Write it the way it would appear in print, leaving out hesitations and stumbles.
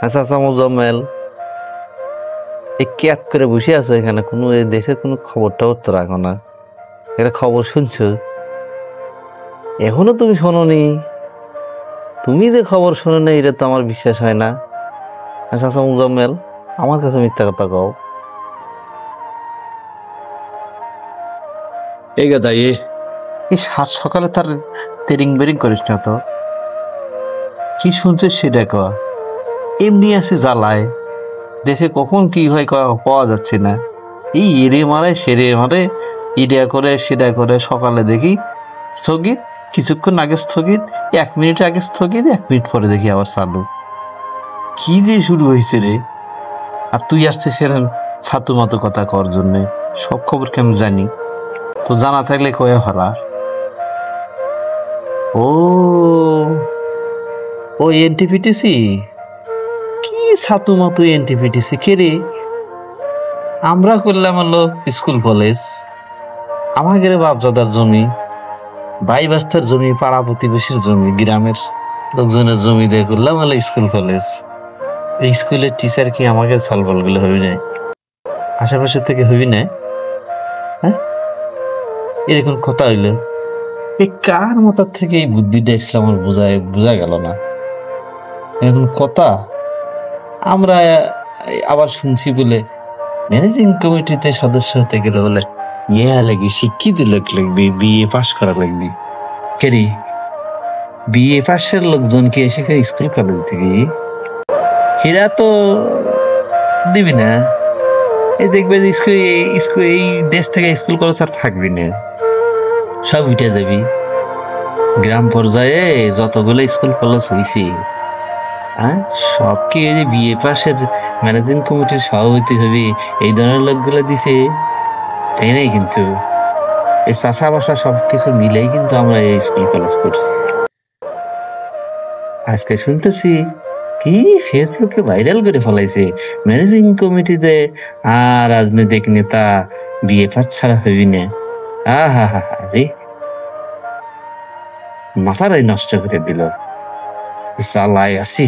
আচ্ছা আচ্ছা মোজাম্মেল, এই ক্যাত করে বসে আছো এখানে, কোনো এই দেশের কোনো খবর টবর তো রাখো না। একটা খবর শুনছো? এখনো তুমি শোনোনি? তুমি যে খবর শোনো না এটা তো আমার বিশ্বাস হয় না। আচ্ছা আচ্ছা মোজাম্মেল, আমার কাছে মিথ্যা কথা কও। এই গাদা এই সাত সকালে তার তেরিং বেরিং করিস না তো। কি শুনছিস সেটা কয়া। এমনি আছে জ্বালায়, দেশে কখন কি হয় পাওয়া যাচ্ছে না। এই এরে মারে সেরে মারে, ইডা করে সেটা করে, সকালে দেখি স্থগিত, কিছুক্ষণ আগে স্থগিত, 1 মিনিট আগে স্থগিত, 1 মিনিট পরে দেখি আবার চালু। কি যে শুরু হয়েছে রে! আর তুই আসছিস সেরকম ছাতু মাতু কথা কর জন্যে। সব খবর কেমন জানি, তো জানা থাকলে কয়ে ভালা। ও ও এনটিপিটিসি, কি ছাতু মাতু এনটিপিটিসি কে রে? আমরা করলাম হলো স্কুল কলেজ, আমাদের বাপদাদার জমি, ভাই বাস্তার জমি, পাড়া প্রতিবেশীর জমি, গ্রামের লোকজনের জমি দিয়ে করলাম হলো স্কুল কলেজ। এই স্কুলের টিচার কি আমাকে সলভল গুলো হবি না? আশেপাশে থেকে হবি না? হ্যাঁ, এরকম কথা হইলো। এই কার মাথার থেকে এই বুদ্ধিটা এসলে আমার বোঝা গেল না। এরকম কথা আমরা আবার শুনছি বলে ম্যানেজিং কমিটিতে সদস্য হতে গেলে বলে ইয়া লাগি, শিক্ষিত লোক লাগবি, বিএ পাস করা লাগবি। কেরি বিএ পাশের লোকজন কি এসে স্কুল কলেজ দিবি? এরা তো দিবি না। এই দেখবে স্কুল এই দেশ থেকে স্কুল কলেজ আর থাকবি না, সব উঠে যাবি। গ্রাম পর্যায়ে যতগুলো স্কুল কলেজ হয়েছে, হ্যাঁ, সব কি এই যে বিএ পাশের ম্যানেজিং কমিটির সভাপতি হবে এই ধরনের লোকগুলো দিছে? তাই নাই কিন্তু এই চাষা বাসা সবকিছু মিলেই কিন্তু আমরা এই স্কুল কলেজ করছি। আজকে শুনতেছি কি ফেসবুকে ভাইরাল করে ফেলাইছে ম্যানেজিং কমিটিতে আর রাজনৈতিক নেতা বিএ পাস ছাড়া হবি না। হা রে, মাথাটাই নষ্ট করে দিল। জ্বালায় আছি।